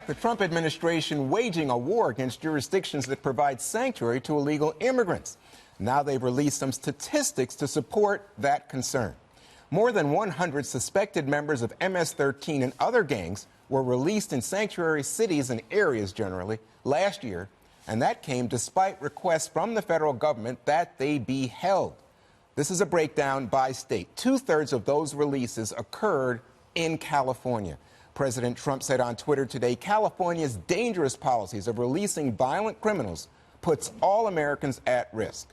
The Trump administration waging a war against jurisdictions that provide sanctuary to illegal immigrants. Now they've released some statistics to support that concern. More than 100 suspected members of MS-13 and other gangs were released in sanctuary cities and areas generally last year, and that came despite requests from the federal government that they be held. This is a breakdown by state. Two-thirds of those releases occurred in California. President Trump said on Twitter today, California's dangerous policies of releasing violent criminals puts all Americans at risk.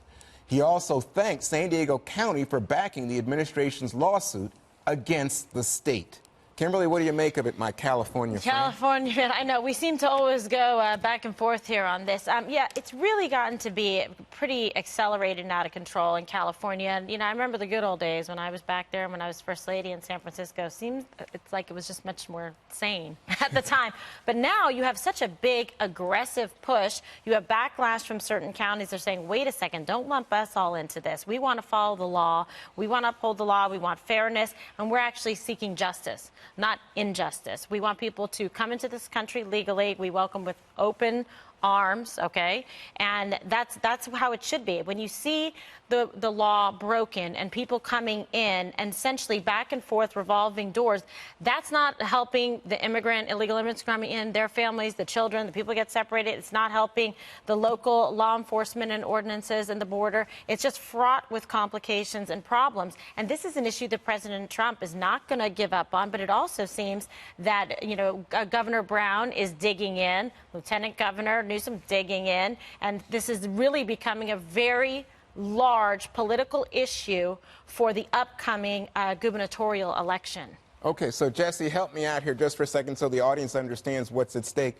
He also thanked San Diego County for backing the administration's lawsuit against the state. Kimberly, what do you make of it, my California friend? California, I know. We seem to always go back and forth here on this. Yeah, it's really gotten to be pretty accelerated and out of control in California. And, you know, I remember the good old days when I was back there, when I was First Lady in San Francisco. It's like it was just much more sane at the time. But now you have such a big, aggressive push. You have backlash from certain counties. They're saying, wait a second, don't lump us all into this. We want to follow the law. We want to uphold the law. We want fairness. And we're actually seeking justice, not injustice. We want people to come into this country legally. We welcome with open arms, okay? And that's how it should be. When you see the law broken and people coming in and essentially back and forth revolving doors, that's not helping the illegal immigrants coming in, their families, the children, the people get separated. It's not helping the local law enforcement and ordinances and the border. It's just fraught with complications and problems. And this is an issue that President Trump is not going to give up on, but it also seems that, you know, Governor Brown is digging in, Lieutenant Governor Newsom digging in, and this is really becoming a very large political issue for the upcoming gubernatorial election. Okay, so Jesse, help me out here just for a second so the audience understands what's at stake.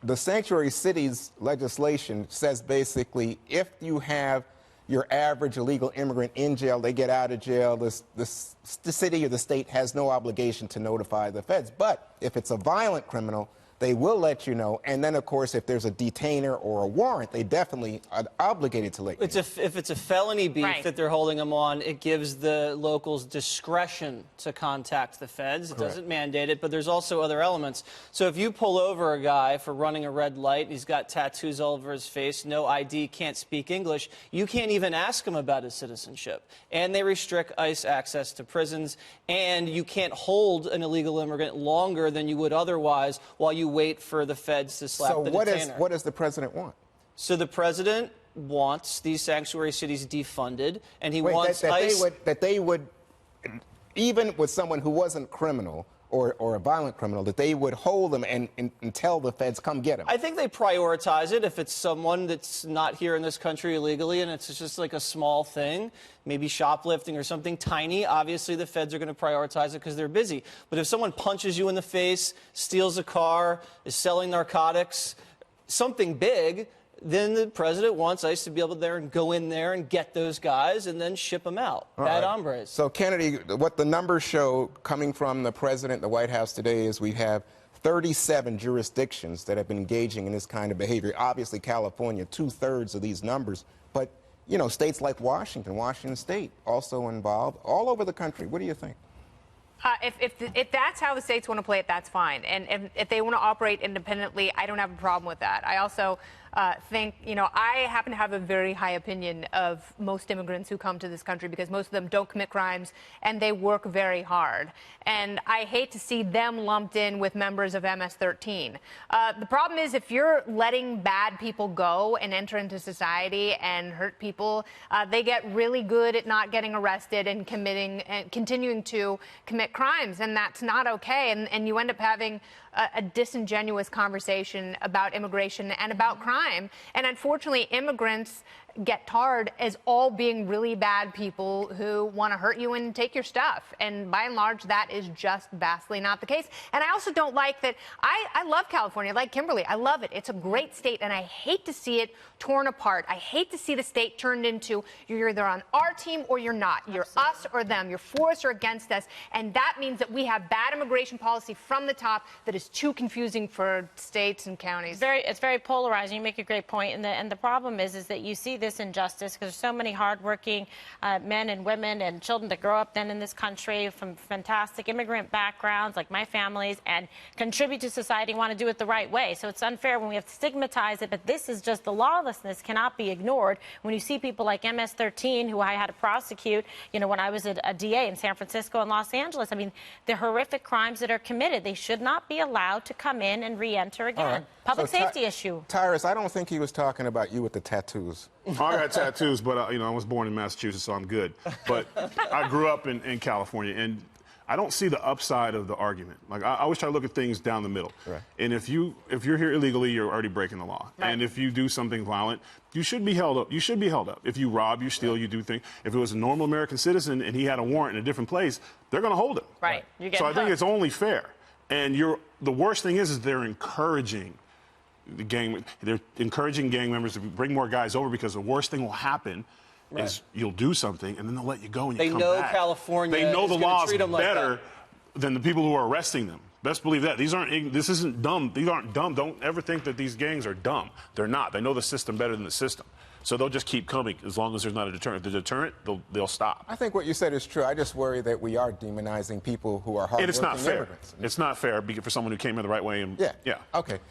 The sanctuary cities legislation says basically if you have your average illegal immigrant in jail, they get out of jail, the city or the state has no obligation to notify the feds. But if it's a violent criminal, they will let you know. And then, of course, if there's a detainer or a warrant, they definitely are obligated to let you know. If it's a felony beef that they're holding them on, it gives the locals discretion to contact the feds. It doesn't mandate it, but there's also other elements. So if you pull over a guy for running a red light, he's got tattoos all over his face, no ID, can't speak English, you can't even ask him about his citizenship. And they restrict ICE access to prisons, and you can't hold an illegal immigrant longer than you would otherwise while you wait for the feds to slap the detainer. So what does the president want? So the president wants these sanctuary cities defunded, and he wants ICE... that they would, even with someone who wasn't criminal or a violent criminal, that they would hold them and tell the feds, come get him. I think they prioritize it if it's someone that's not here in this country illegally and it's just like a small thing, maybe shoplifting or something tiny. Obviously, the feds are going to prioritize it because they're busy. But if someone punches you in the face, steals a car, is selling narcotics, something big, then the president wants ICE to be able to go in there and get those guys and then ship them out. Bad hombres. So, Kennedy, what the numbers show coming from the president, the White House today, is we have 37 jurisdictions that have been engaging in this kind of behavior. Obviously, California, two-thirds of these numbers. But, you know, states like Washington State also involved, all over the country. What do you think? If that's how the states want to play it, that's fine. And if they want to operate independently, I don't have a problem with that. I also think, you know, I happen to have a very high opinion of most immigrants who come to this country because most of them don't commit crimes and they work very hard. And I hate to see them lumped in with members of MS-13. The problem is if you're letting bad people go and enter into society and hurt people, they get really good at not getting arrested and continuing to commit crimes, and that's not okay. And you end up having a disingenuous conversation about immigration and about crime. And unfortunately, immigrants get tarred as all being really bad people who want to hurt you and take your stuff. And by and large, that is just vastly not the case. And I also don't like that. I love California, like Kimberly. I love it. It's a great state, and I hate to see it torn apart. I hate to see the state turned into you're either on our team or you're not. You're us or them. You're for us or against us. And that means that we have bad immigration policy from the top that is too confusing for states and counties. It's very polarizing. You make a great point. And the problem is that you see this injustice because there's so many hardworking men and women and children that grow up then in this country from fantastic immigrant backgrounds like my family's and contribute to society and want to do it the right way. So it's unfair when we have to stigmatize it, but this is just the lawlessness cannot be ignored when you see people like MS-13, who I had to prosecute, you know, when I was a DA in San Francisco and Los Angeles. I mean, the horrific crimes that are committed, they should not be allowed to come in and re-enter again. Right. Public So, safety issue. Tyrus, I don't think he was talking about you with the tattoos. I got tattoos, but you know, I was born in Massachusetts, so I'm good. But I grew up in California, and I don't see the upside of the argument. Like I always try to look at things down the middle. Right. And if you're here illegally, you're already breaking the law. Right. And if you do something violent, you should be held up. You should be held up. If you rob, you steal, you do things. If it was a normal American citizen and he had a warrant in a different place, they're going to hold him. Right. You get so I think hooked. it's only fair. And the worst thing is they're encouraging they're encouraging gang members to bring more guys over because the worst thing will happen is you'll do something and then they'll let you go and you come back. They know California They know is the gonna laws treat 'em like better that. than the people who are arresting them. Best believe that. This isn't dumb. These aren't dumb. Don't ever think that these gangs are dumb. They're not. They know the system better than the system. So they'll just keep coming as long as there's not a deterrent. If there's a deterrent, they'll stop. I think what you said is true. I just worry that we are demonizing people who are hardworking And it's not fair. immigrants. It's not fair for someone who came in the right way. And, Yeah. Okay.